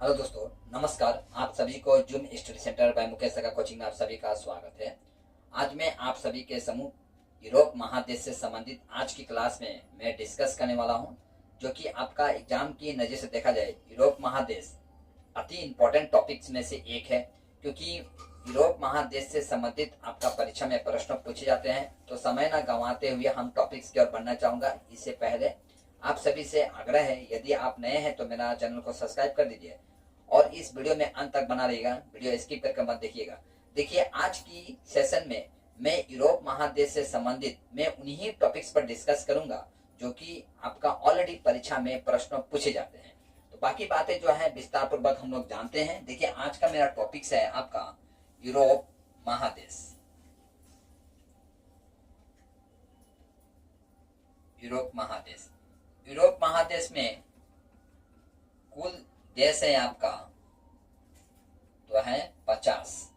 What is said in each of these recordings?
Hello दोस्तों, नमस्कार। आप सभी को Zoom study centre by Mukesh का कोचिंग में आप सभी का स्वागत है। आज मैं आप सभी के समूह यूरोप महादेश से संबंधित आज की क्लास में मैं डिस्कस करने वाला हूं, जो कि आपका एग्जाम की नज़र से देखा जाए यूरोप महादेश अति इम्पोर्टेंट टॉपिक्स में से एक है, क्योंकि यूरोप महादेश से संबंधित आपका परीक्षा में प्रश्न पूछे जाते हैं। तो समय न गंवाते हुए हम टॉपिक्स की ओर बढ़ना चाहूँगा। इससे पहले आप सभी से आग्रह है, यदि आप नए हैं तो मेरा चैनल को सब्सक्राइब कर दीजिए और इस वीडियो में अंत तक बना रहिएगा। वीडियो स्किप करके मत देखिएगा। देखिए, आज की सेशन में मैं यूरोप महादेश से संबंधित मैं उन्हीं टॉपिक्स पर डिस्कस करूंगा जो कि आपका ऑलरेडी परीक्षा में प्रश्न पूछे जाते हैं। तो बाकी बातें जो है विस्तार पूर्वक हम लोग जानते हैं। देखिए, आज का मेरा टॉपिक्स है आपका यूरोप महादेश। यूरोप महादेश, यूरोप महादेश में कुल देश है आपका तो है 50।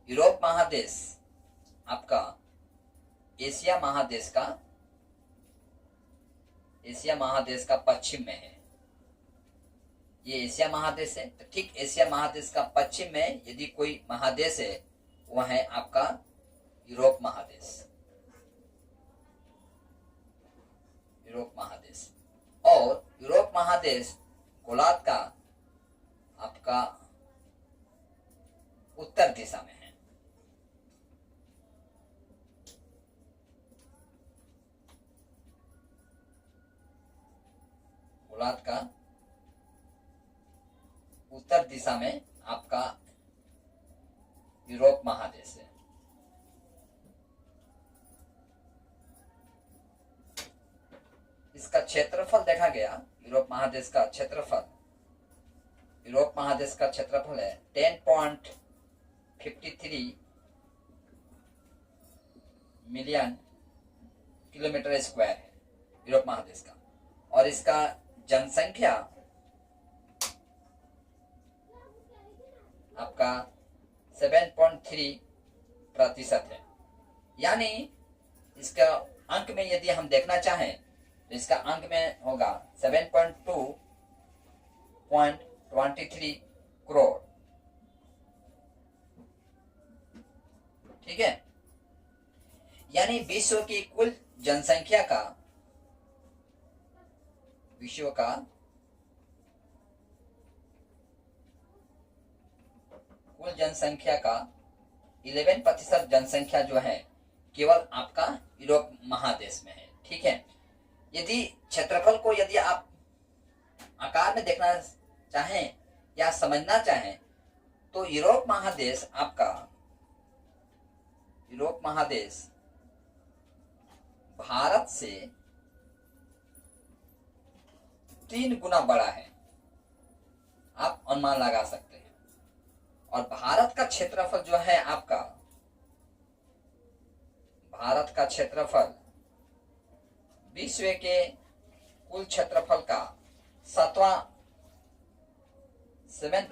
यूरोप महादेश आपका एशिया महादेश का पश्चिम में है। ये एशिया महादेश है, तो ठीक एशिया महादेश का पश्चिम में यदि कोई महादेश है वह है आपका यूरोप महादेश। यूरोप महादेश और यूरोप महादेश गोलार्ध का आपका उत्तर दिशा में है। गोलार्ध का उत्तर दिशा में आपका यूरोप महादेश है। इसका क्षेत्रफल देखा गया, यूरोप महादेश का क्षेत्रफल, यूरोप महादेश का क्षेत्रफल है 10.53 मिलियन किलोमीटर स्क्वायर है यूरोप महादेश का। और इसका जनसंख्या आपका 7.3% है। यानी इसका अंक में यदि हम देखना चाहें तो इसका अंक में होगा 7.223 करोड़। ठीक है, यानी विश्व की कुल जनसंख्या का, विश्व का कुल जनसंख्या का 11% जनसंख्या जो है केवल आपका यूरोप महादेश में है। ठीक है, यदि क्षेत्रफल को यदि आप आकार में देखना चाहें या समझना चाहें तो यूरोप महादेश आपका, यूरोप महादेश भारत से 3 गुना बड़ा है, आप अनुमान लगा सकते हैं। और भारत का क्षेत्रफल जो है आपका, भारत का क्षेत्रफल विश्व के कुल क्षेत्रफल का 7वें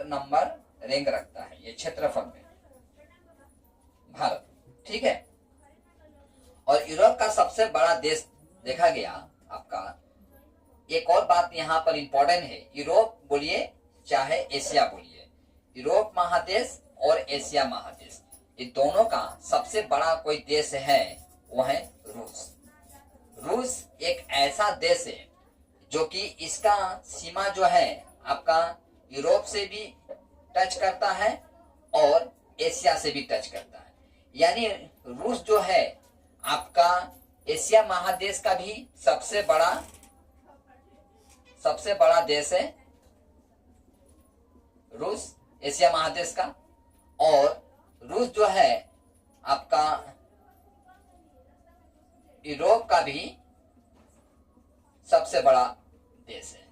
नंबर रैंक रखता है ये क्षेत्रफल में भारत। ठीक है, और यूरोप का सबसे बड़ा देश देखा गया आपका। एक और बात यहाँ पर इंपॉर्टेंट है, यूरोप बोलिए चाहे एशिया बोलिए, यूरोप महादेश और एशिया महादेश ये दोनों का सबसे बड़ा कोई देश है वो है रूस। रूस एक ऐसा देश है जो कि इसका सीमा जो है आपका यूरोप से भी टच करता है और एशिया से भी टच करता है। यानी रूस जो है आपका एशिया महादेश का भी सबसे बड़ा देश है रूस, एशिया महादेश का। और रूस जो है आपका यूरोप का भी सबसे बड़ा देश है,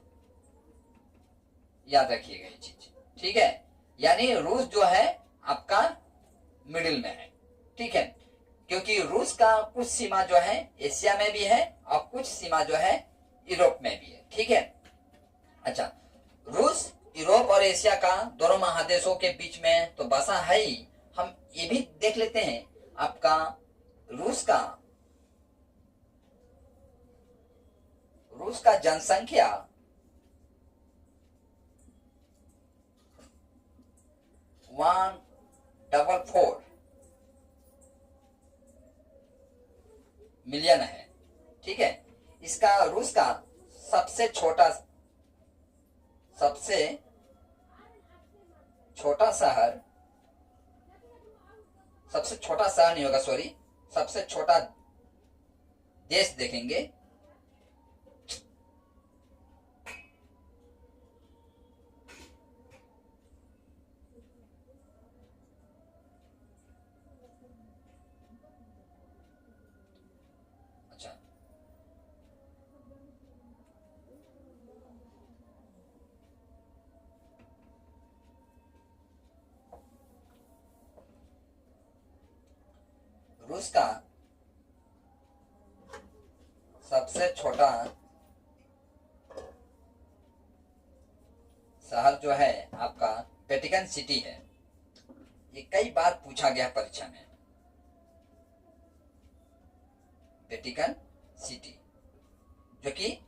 याद रखिएगा ये चीज। ठीक है, यानी रूस जो है आपका मिडिल में है। ठीक है, क्योंकि रूस का कुछ सीमा जो है एशिया में भी है और कुछ सीमा जो है यूरोप में भी है। ठीक है, अच्छा, रूस यूरोप और एशिया का दोनों महादेशों के बीच में तो बसा है ही। हम ये भी देख लेते हैं आपका रूस का जनसंख्या 144 मिलियन है। ठीक है, इसका रूस का सबसे छोटा शहर, सबसे छोटा शहर नहीं होगा, सॉरी, सबसे छोटा देश देखेंगे। अच्छा, रूस का सबसे छोटा शहर जो है आपका वेटिकन सिटी है। ये कई बार पूछा गया परीक्षा में, वेटिकन सिटी जो कि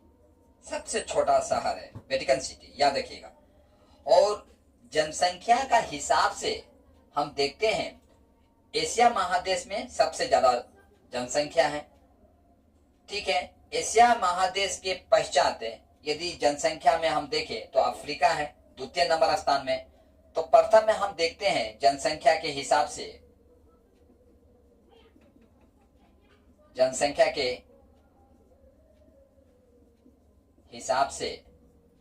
सबसे छोटा शहर है, वेटिकन सिटी, याद रखिएगा। और जनसंख्या का हिसाब से हम देखते हैं एशिया महादेश में सबसे ज्यादा जनसंख्या है। ठीक है, एशिया महादेश के पश्चात यदि जनसंख्या में हम देखें तो अफ्रीका है द्वितीय नंबर स्थान में। तो प्रथम में हम देखते हैं जनसंख्या के हिसाब से,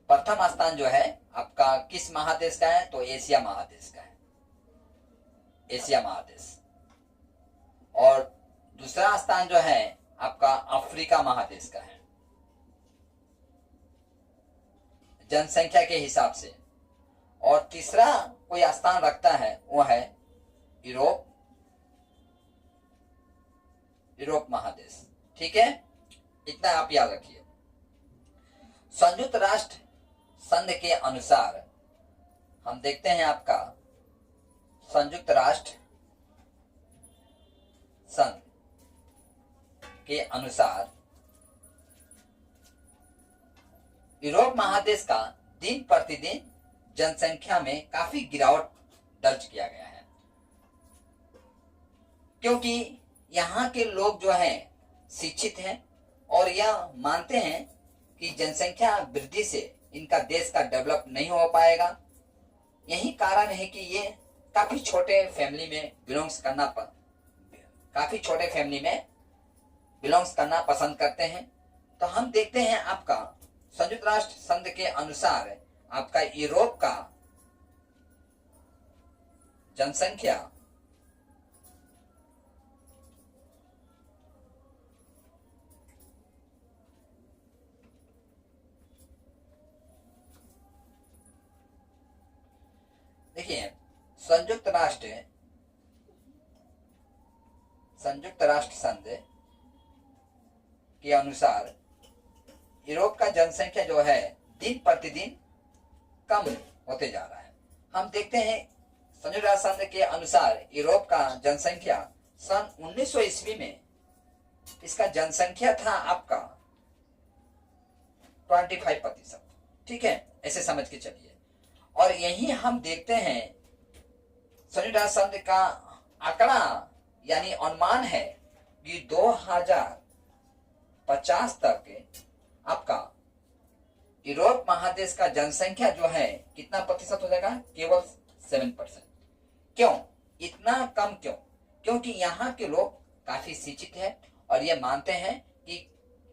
प्रथम स्थान जो है आपका किस महादेश का है, तो एशिया महादेश का है, एशिया महादेश। और दूसरा स्थान जो है आपका अफ्रीका महादेश का है जनसंख्या के हिसाब से। और तीसरा कोई स्थान रखता है वो है यूरोप महादेश। ठीक है, इतना आप याद रखिए। संयुक्त राष्ट्र संघ के अनुसार हम देखते हैं आपका संयुक्त राष्ट्र संघ के अनुसार यूरोप महादेश का दिन प्रतिदिन जनसंख्या में काफी गिरावट दर्ज किया गया है, क्योंकि यहाँ के लोग जो हैं शिक्षित हैं और यह मानते हैं कि जनसंख्या वृद्धि से इनका देश का डेवलप नहीं हो पाएगा। यही कारण है कि ये काफी छोटे फैमिली में बिलोंग्स करना पसंद करते हैं। तो हम देखते हैं आपका संयुक्त राष्ट्र संघ के अनुसार आपका यूरोप का जनसंख्या देखिए, संयुक्त राष्ट्र संघ के अनुसार यूरोप का जनसंख्या जो है दिन प्रतिदिन कम होते जा रहा है। हम देखते हैं संयुक्त राष्ट्र संघ के अनुसार यूरोप का जनसंख्या सन 1900 ईस्वी में इसका जनसंख्या था आपका 25%। ठीक है, ऐसे समझ के चलिए। और यही हम देखते हैं संयुक्त राष्ट्र संघ का आंकड़ा यानी अनुमान है कि 2050 तक आपका यूरोप महादेश का जनसंख्या जो है कितना प्रतिशत हो जाएगा, केवल 7%। क्यों इतना कम, क्योंकि यहाँ के लोग काफी शिक्षित हैं और ये मानते हैं कि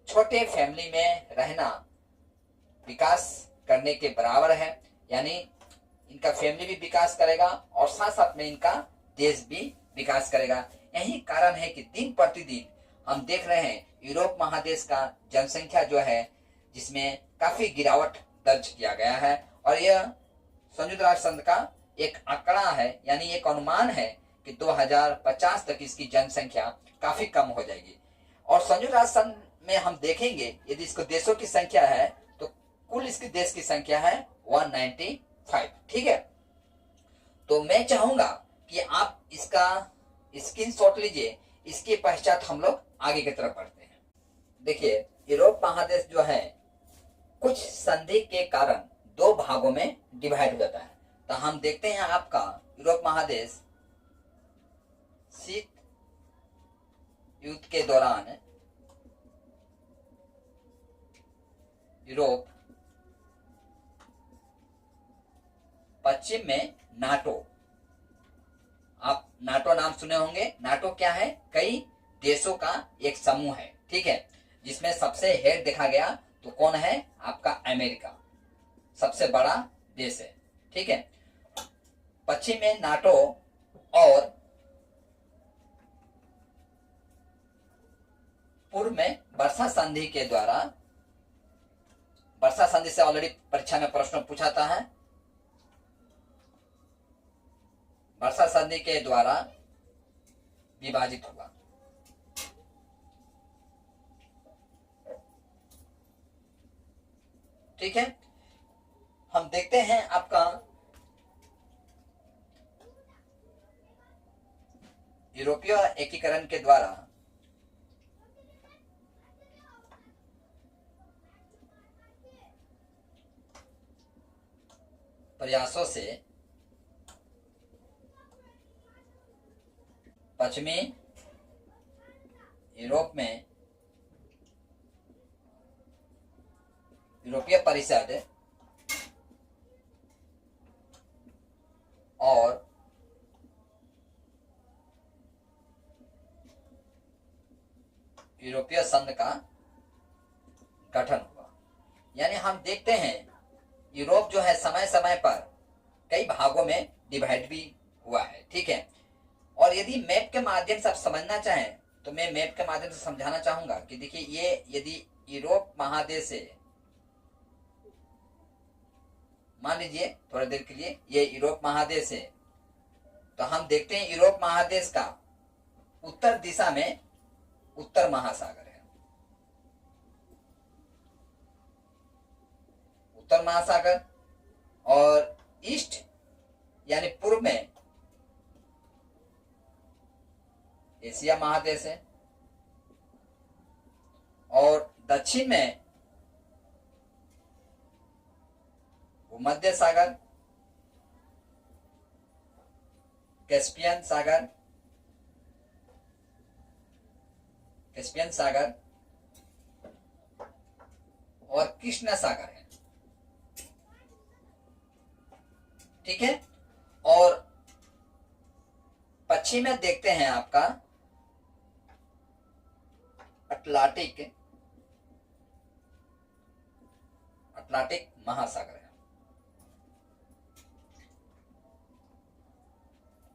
छोटे फैमिली में रहना विकास करने के बराबर है, यानी इनका फैमिली भी विकास करेगा और साथ साथ में इनका देश भी विकास करेगा। यही कारण है कि दिन प्रतिदिन हम देख रहे हैं यूरोप महादेश का जनसंख्या जो है जिसमें काफी गिरावट दर्ज किया गया है। और यह संयुक्त राष्ट्र संघ का एक आंकड़ा है, यानी एक अनुमान है कि 2050 तक इसकी जनसंख्या काफी कम हो जाएगी। और संयुक्त राष्ट्र संघ में हम देखेंगे यदि इसको देशों की संख्या है तो कुल इसकी देश की संख्या है 195। ठीक है, तो मैं चाहूंगा कि आप इसका स्क्रीनशॉट लीजिए, इसके पश्चात हम लोग आगे की तरफ बढ़ते हैं। देखिए, यूरोप महादेश जो है कुछ संधि के कारण दो भागों में डिवाइड हो जाता है। तो हम देखते हैं आपका यूरोप महादेश शीत युद्ध के दौरान यूरोप, पश्चिम में नाटो। आप नाटो नाम सुने होंगे। नाटो क्या है? कई देशों का एक समूह है, ठीक है, जिसमें सबसे हेड देखा गया तो कौन है? आपका अमेरिका सबसे बड़ा देश है, ठीक है। पश्चिम में नाटो और पूर्व में वर्षा संधि के द्वारा, वर्षा संधि से ऑलरेडी परीक्षा में प्रश्न पूछाता है, वर्षा संधि के द्वारा विभाजित हुआ। ठीक है, हम देखते हैं आपका यूरोपीय एकीकरण के द्वारा प्रयासों से पश्चिमी यूरोप में यूरोपीय परिषद और यूरोपीय संघ का गठन हुआ। यानी हम देखते हैं यूरोप जो है समय समय पर कई भागों में डिवाइड भी हुआ है, ठीक है। और यदि मैप के माध्यम से आप समझना चाहें तो मैं मैप के माध्यम से समझाना चाहूंगा कि देखिए, ये यदि यूरोप महादेश है, मान लीजिए थोड़ी देर के लिए ये यूरोप महादेश है, तो हम देखते हैं यूरोप महादेश का उत्तर दिशा में उत्तर महासागर है, उत्तर महासागर, और ईस्ट यानी पूर्व में एशिया महादेश है, और दक्षिण में भूमध्य सागर, कैस्पियन सागर, कैस्पियन सागर और कृष्ण सागर है, ठीक है। और पश्चिम में देखते हैं आपका अटलांटिक, अटलांटिक महासागर है,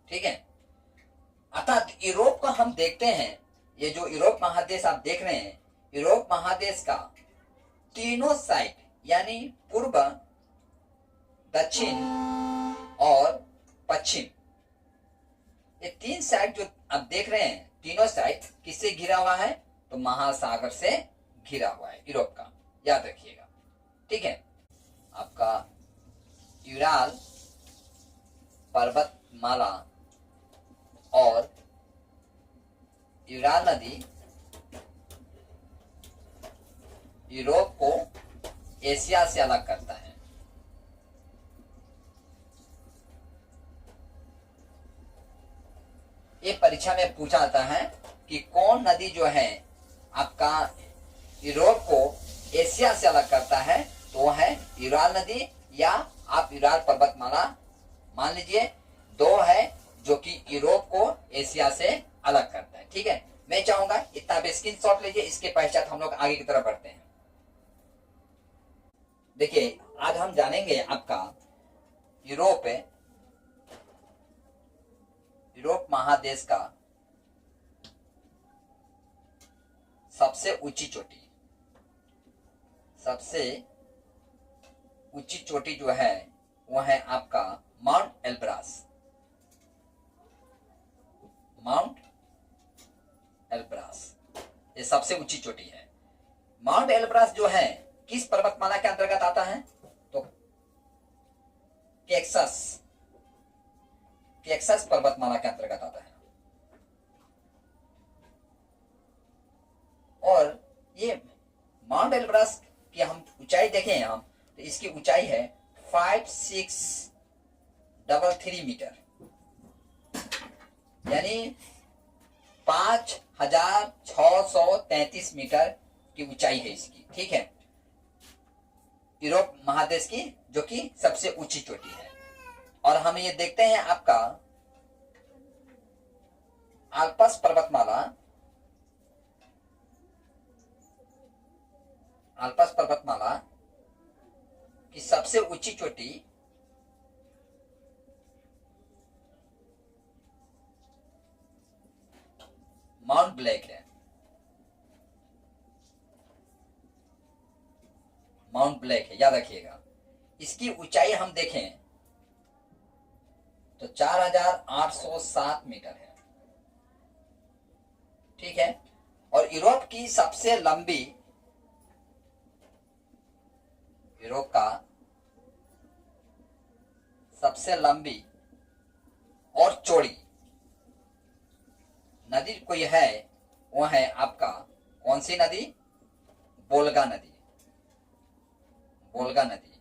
ठीक है। अर्थात यूरोप का हम देखते हैं, ये जो यूरोप महादेश आप देख रहे हैं, यूरोप महादेश का तीनों साइड यानी पूर्व, दक्षिण और पश्चिम, ये तीन साइड जो आप देख रहे हैं, तीनों साइड किससे घिरा हुआ है? तो महासागर से घिरा हुआ है यूरोप का, याद रखिएगा, ठीक है। आपका यूराल पर्वतमाला और यूराल नदी यूरोप को एशिया से अलग करता है। ये परीक्षा में पूछा जाता है कि कौन नदी जो है आपका यूरोप को एशिया से अलग करता है, तो वो है यूराल नदी, या आप यूराल पर्वतमाला मान लीजिए, दो है जो कि यूरोप को एशिया से अलग करता है, ठीक है। मैं चाहूंगा इतना भी स्क्रीनशॉट लीजिए, इसके पश्चात हम लोग आगे की तरफ बढ़ते हैं। देखिए, आज हम जानेंगे आपका यूरोप महादेश का सबसे ऊंची चोटी, सबसे ऊंची चोटी जो है वो है आपका माउंट एल्ब्रस, माउंट एल्ब्रस, ये सबसे ऊंची चोटी है। माउंट एल्ब्रस जो है किस पर्वतमाला के अंतर्गत आता है? तो कैक्सस पर्वतमाला के अंतर्गत आता है। और ये माउंट एल्ब्रस की हम ऊंचाई देखें हम, तो इसकी ऊंचाई है 5,6 333 मीटर, यानी 5633 मीटर की ऊंचाई है इसकी। ठीक है, यूरोप महादेश की जो कि सबसे ऊंची चोटी है। और हम ये देखते हैं आपका आल्प्स पर्वतमाला, आल्प्स पर्वतमाला की सबसे ऊंची चोटी माउंट ब्लैक है। माउंट ब्लैक है, याद रखिएगा। इसकी ऊंचाई हम देखें तो 4807 मीटर है। ठीक है, और यूरोप की सबसे लंबी, यूरोप का सबसे लंबी और चौड़ी नदी कोई है, वो है आपका कौन सी नदी? वोल्गा नदी, वोल्गा नदी।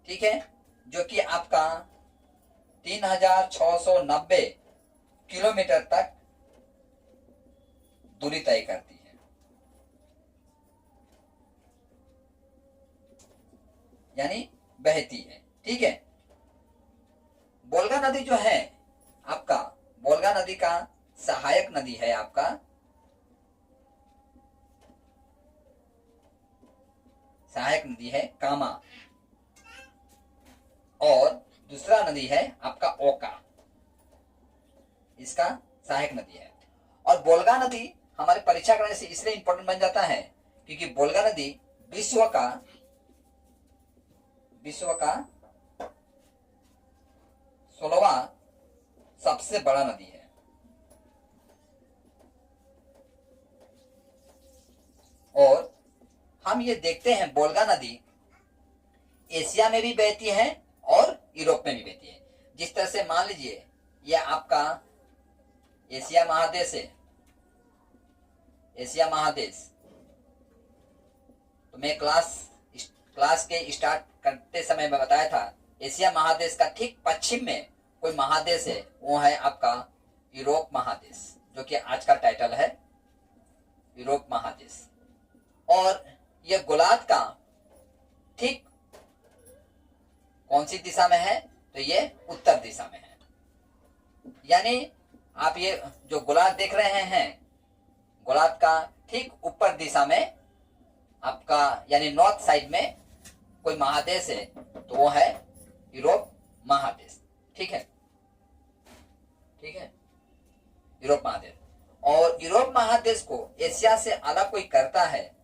ठीक है, जो कि आपका 3690 किलोमीटर तक दूरी तय करती है। यानी बहती है। ठीक है, वोल्गा नदी जो है आपका, वोल्गा नदी का सहायक नदी है आपका सहायक नदी है कामा, और दूसरा नदी है आपका ओका, इसका सहायक नदी है। और वोल्गा नदी हमारे परीक्षा करने से इसलिए इंपॉर्टेंट बन जाता है क्योंकि वोल्गा नदी विश्व का 16वां सबसे बड़ा नदी है। और हम ये देखते हैं वोल्गा नदी एशिया में भी बहती है और यूरोप में भी बहती है। जिस तरह से मान लीजिए यह आपका एशिया महादेश है, एशिया महादेश। तो मैं क्लास के स्टार्ट करते समय में बताया था, एशिया महादेश का ठीक पश्चिम में कोई महादेश है, वो है आपका यूरोप महादेश, जो कि आज का टाइटल है यूरोप महादेश। और यह गोलार्ध का ठीक कौन सी दिशा में है? तो ये उत्तर दिशा में है। यानी आप ये जो गोलार्ध देख रहे हैं, गोलार्ध का ठीक ऊपर दिशा में आपका यानी नॉर्थ साइड में कोई महादेश है, तो वो है यूरोप महादेश। ठीक है, ठीक है, यूरोप महादेश। और यूरोप महादेश को एशिया से अलग कोई करता है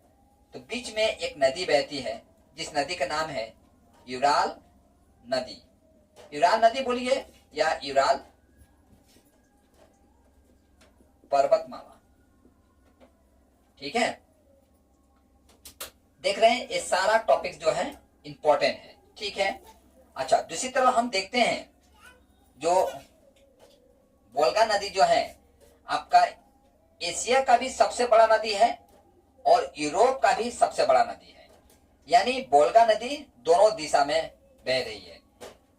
तो बीच में एक नदी बहती है, जिस नदी का नाम है यूराल नदी। यूराल नदी बोलिए या यूराल पर्वतमाला। ठीक है, देख रहे हैं ये सारा टॉपिक जो है इंपॉर्टेंट है। ठीक है, अच्छा, दूसरी तरफ हम देखते हैं जो वोल्गा नदी जो है आपका एशिया का भी सबसे बड़ा नदी है और यूरोप का भी सबसे बड़ा नदी है। यानी वोल्गा नदी दोनों दिशा में बह रही है,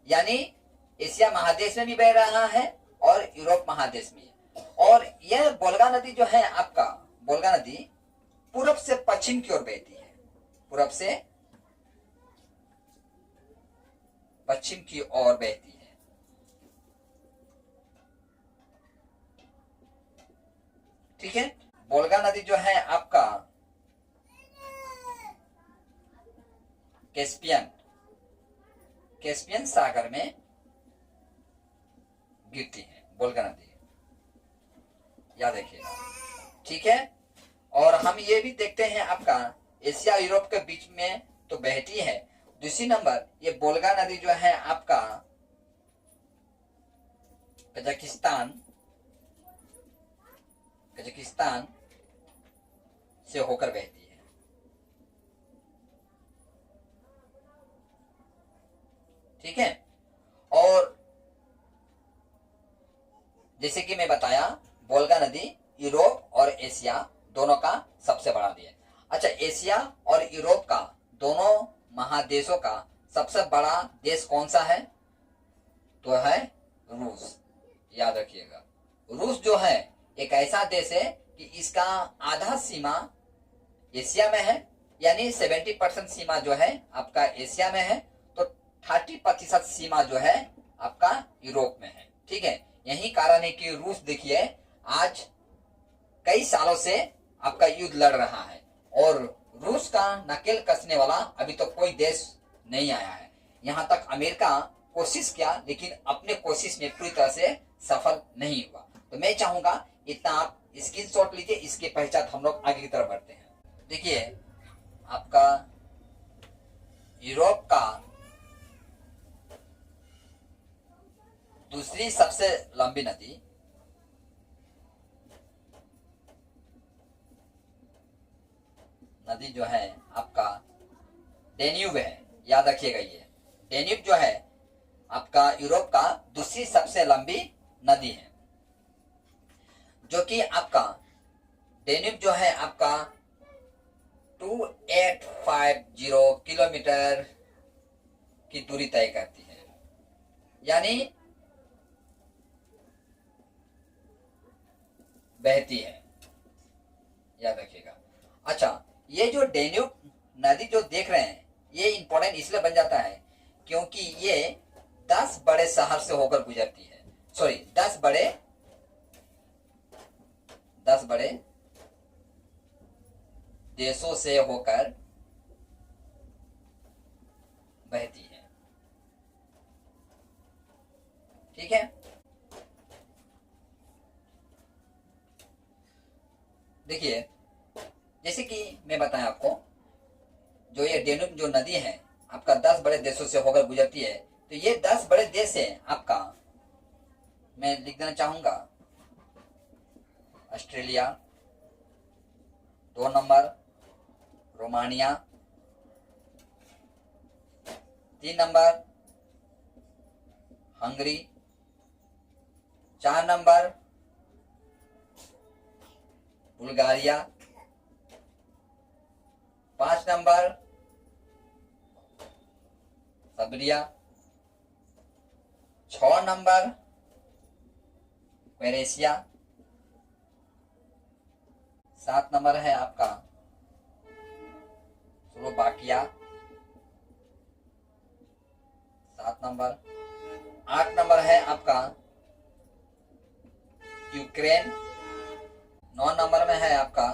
यानी एशिया महादेश में भी बह रहा है और यूरोप महादेश में। और यह वोल्गा नदी जो है आपका, वोल्गा नदी पूरब से पश्चिम की ओर बहती है, पूरब से पश्चिम की ओर बहती है। ठीक है, वोल्गा नदी जो है आपका कैस्पियन सागर में गिरती है वोल्गा नदी, याद रखिएगा। ठीक है, और हम ये भी देखते हैं आपका एशिया यूरोप के बीच में तो बहती है। दूसरी नंबर ये वोल्गा नदी जो है आपका कजाकिस्तान से होकर बहती है। ठीक है, और जैसे कि मैं बताया वोल्गा नदी यूरोप और एशिया दोनों का सबसे बड़ा नदी है। अच्छा, एशिया और यूरोप का दोनों महादेशों का सबसे बड़ा देश कौन सा है? तो है रूस, याद रखिएगा। रूस जो है एक ऐसा देश है कि इसका आधा सीमा एशिया में है, यानी 70% सीमा जो है आपका एशिया में है, तो 30% सीमा जो है आपका यूरोप में है। ठीक है, यही कारण है कि रूस देखिए आज कई सालों से आपका युद्ध लड़ रहा है, और रूस का नकेल कसने वाला अभी तक कोई देश नहीं आया है। यहाँ तक अमेरिका कोशिश किया, लेकिन अपने कोशिश में पूरी तरह से सफल नहीं हुआ। तो मैं चाहूंगा इतना आप स्क्रीनशॉट लीजिए, इसके पश्चात हम लोग आगे की तरफ बढ़ते हैं। देखिए आपका यूरोप का दूसरी सबसे लंबी नदी जो है आपका डेन्यूब है, याद रखिएगा। ये डेन्यूब जो है आपका यूरोप का दूसरी सबसे लंबी नदी है, जो कि आपका डेन्यूब जो है आपका 2850 किलोमीटर की दूरी तय करती है, यानी बहती है, याद रखिएगा। अच्छा, ये जो डेन्यूब नदी जो देख रहे हैं ये इंपॉर्टेंट इसलिए बन जाता है क्योंकि ये 10 बड़े शहर से होकर गुजरती है, सॉरी 10 बड़े देशों से होकर बहती है। ठीक है, देखिए जैसे कि मैं बताया आपको, जो ये डेन्यूब जो नदी है आपका 10 बड़े देशों से होकर गुजरती है। तो ये 10 बड़े देश है आपका, मैं लिख देना चाहूंगा Australia, 2 number Romania, 3 number Hungary, 4 number Bulgaria, 5 number Serbia, 6 number Croatia, 7 number है आपका स्लोवाकिया, 7 नंबर, 8 नंबर है आपका यूक्रेन, 9 नंबर में है आपका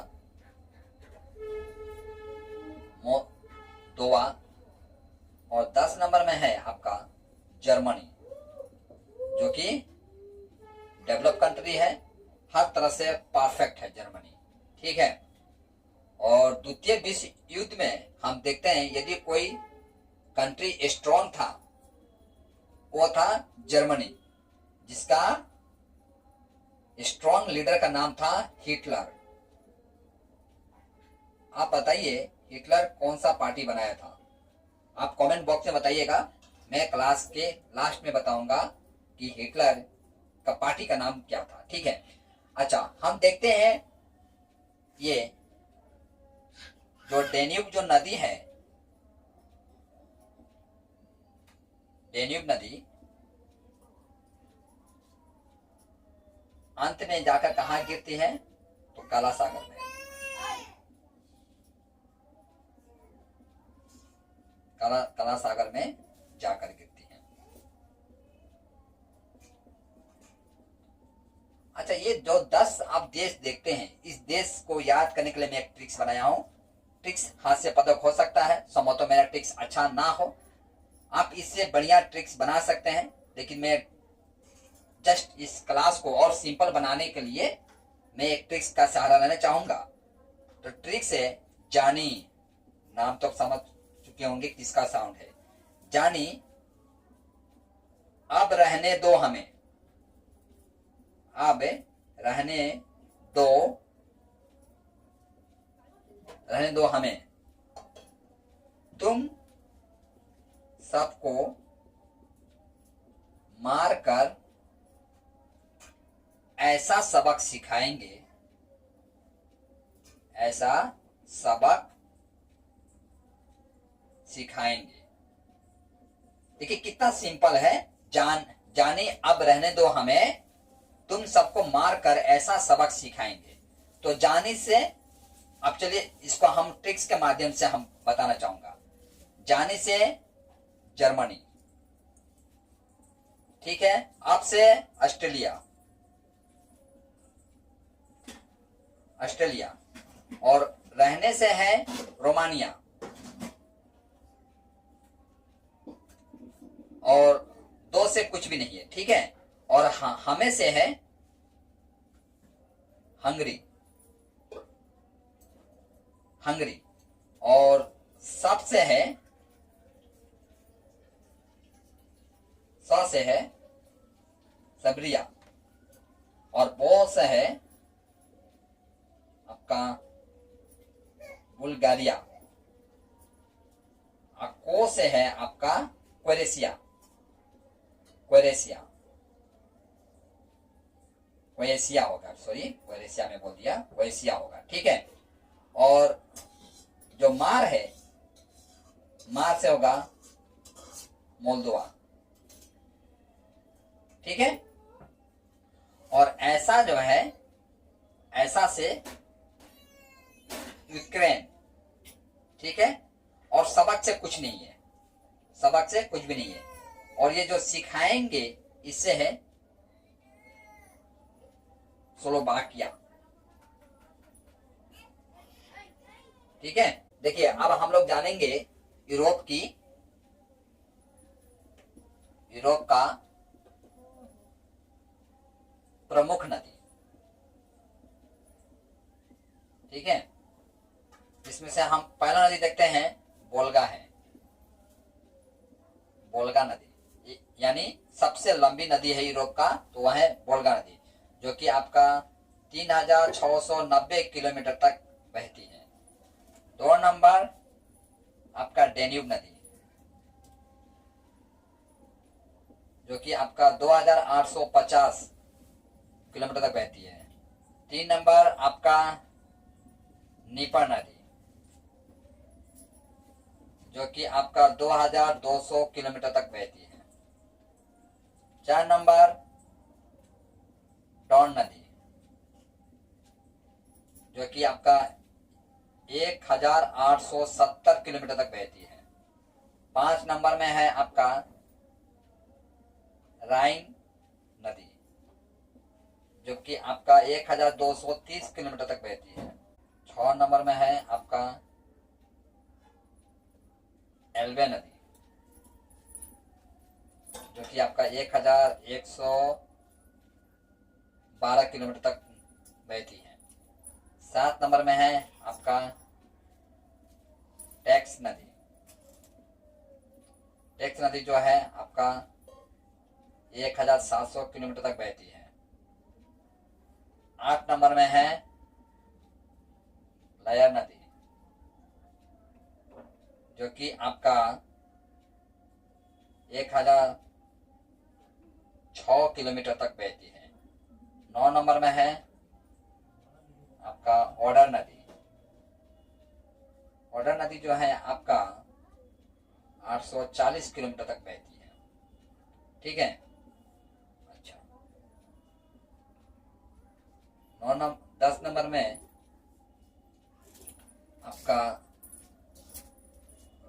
मोल्दोवा, और 10 नंबर में है आपका जर्मनी, जो कि डेवलप कंट्री है, हर तरह से परफेक्ट है जर्मनी। ठीक है, और द्वितीय विश्व युद्ध में हम देखते हैं यदि कोई कंट्री स्ट्रॉन्ग था वो था जर्मनी, जिसका स्ट्रॉन्ग लीडर का नाम था हिटलर। आप बताइए हिटलर कौन सा पार्टी बनाया था? आप कमेंट बॉक्स में बताइएगा, मैं क्लास के लास्ट में बताऊंगा कि हिटलर का पार्टी का नाम क्या था। ठीक है, अच्छा हम देखते हैं ये जो डेन्यूब जो नदी है, डेन्यूब नदी अंत में जाकर कहाँ गिरती है? तो काला सागर में। काला सागर में जाकर गिरती है। अच्छा, ये जो 10 आप देश देखते हैं, इस देश को याद करने के लिए मैं एक ट्रिक्स बनाया हूं। ट्रिक्स हास्य पदक हो सकता है, संभवतः मेरा ट्रिक्स अच्छा ना हो, आप इससे बढ़िया ट्रिक्स बना सकते हैं, लेकिन मैं जस्ट इस क्लास को और सिंपल बनाने के लिए मैं एक ट्रिक्स का सहारा लेना चाहूंगा। तो ट्रिक्स है जानी, नाम तो समझ चुके होंगे किसका साउंड है। जानी अब रहने दो हमें, अब रहने दो हमें, तुम सबको मारकर ऐसा सबक सिखाएंगे, ऐसा सबक सिखाएंगे। देखिए कितना सिंपल है, जानी अब रहने दो हमें, तुम सबको मार कर ऐसा सबक सिखाएंगे। तो जानी से अब चलिए इसको हम ट्रिक्स के माध्यम से हम बताना चाहूंगा। जानी से जर्मनी, ठीक है, अब से ऑस्ट्रेलिया, ऑस्ट्रेलिया, और रहने से है रोमानिया, और दो से कुछ भी नहीं है, ठीक है, और हमें से है हंगरी, हंगरी, और सब से है, स से है सबरिया, और बो से है आपका बुल्गारिया, को से है आपका क्वेरेसिया, क्वेरेसिया, क्वेसिया होगा, सॉरी क्वेरेसिया में बोल दिया, क्वेसिया होगा, ठीक है। और जो मार है, मार से होगा मोल्दोवा, ठीक है। और ऐसा जो है, ऐसा से यूक्रेन, ठीक है। और सबक से कुछ नहीं है, सबक से कुछ भी नहीं है। और ये जो सिखाएंगे इससे है स्लोवाकिया, ठीक है। देखिए अब हम लोग जानेंगे यूरोप की, यूरोप का प्रमुख नदी, ठीक है। इसमें से हम पहला नदी देखते हैं, वोल्गा है, वोल्गा नदी, यानी सबसे लंबी नदी है यूरोप का, तो वह है वोल्गा नदी, जो कि आपका 3690 किलोमीटर तक बहती है। 2 नंबर आपका डेन्यूब नदी, जो कि आपका 2850 किलोमीटर तक बहती है। 3 नंबर आपका नीपर नदी, जो कि आपका 2200 किलोमीटर तक बहती है। 4 नंबर डॉन नदी, जो कि आपका 1870 किलोमीटर तक बहती है। 5 नंबर में है आपका राइन नदी, जो कि आपका 1230 किलोमीटर तक बहती है। 6 नंबर में है आपका एल्बे नदी, जो कि आपका 1112 किलोमीटर तक बहती है। 7 नंबर में है आपका टेक्स नदी, टेक्स नदी जो है आपका 1700 किलोमीटर तक बहती है। 8 नंबर में है लायर नदी, जो कि आपका 1006 किलोमीटर तक बहती है। 9 नंबर में है आपका ओडर नदी, ओडर नदी जो है आपका 840 किलोमीटर तक बहती है, ठीक है। अच्छा, 10 नंबर में आपका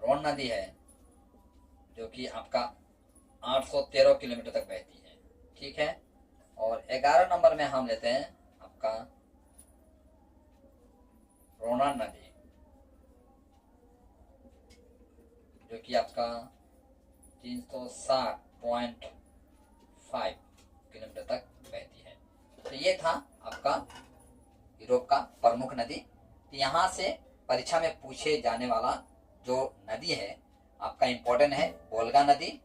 रोन नदी है, जो कि आपका 813 किलोमीटर तक बहती है, ठीक है। और 11 नंबर में हम लेते हैं आपका रोना नदी, जो कि आपका 360.5 किलोमीटर तक बहती है। तो ये था आपका यूरोप का प्रमुख नदी। तो यहाँ से परीक्षा में पूछे जाने वाला जो नदी है आपका इम्पोर्टेंट है वोल्गा नदी,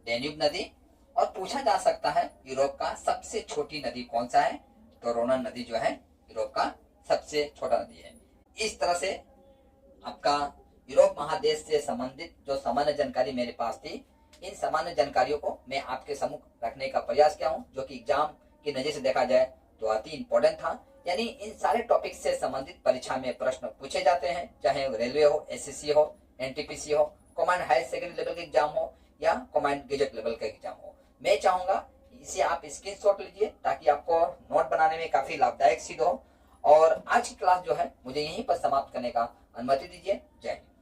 डेन्यूब नदी, और पूछा जा सकता है यूरोप का सबसे छोटी नदी कौन सा है, तो रोना नदी जो है यूरोप का सबसे छोटा नदी है। इस तरह से आपका यूरोप महादेश से संबंधित जो सामान्य जानकारी मेरे पास थी, इन सामान्य जानकारियों को मैं आपके सम्मुख रखने का प्रयास किया हूँ, जो कि एग्जाम की नजर से देखा जाए तो अति इम्पोर्टेंट था। यानी इन सारे टॉपिक से संबंधित परीक्षा में प्रश्न पूछे जाते हैं, चाहे रेलवे हो, एसएससी हो, एनटीपीसी हो, कमांड हायर सेकेंडरी लेवल का एग्जाम हो या कमांड गेजेट लेवल का एग्जाम हो। मैं चाहूंगा इसे आप स्क्रीनशॉट लीजिए ताकि आपको नोट बनाने में काफी लाभदायक सिद्ध हो। और आज की क्लास जो है मुझे यहीं पर समाप्त करने का अनुमति दीजिए। जय हिंद।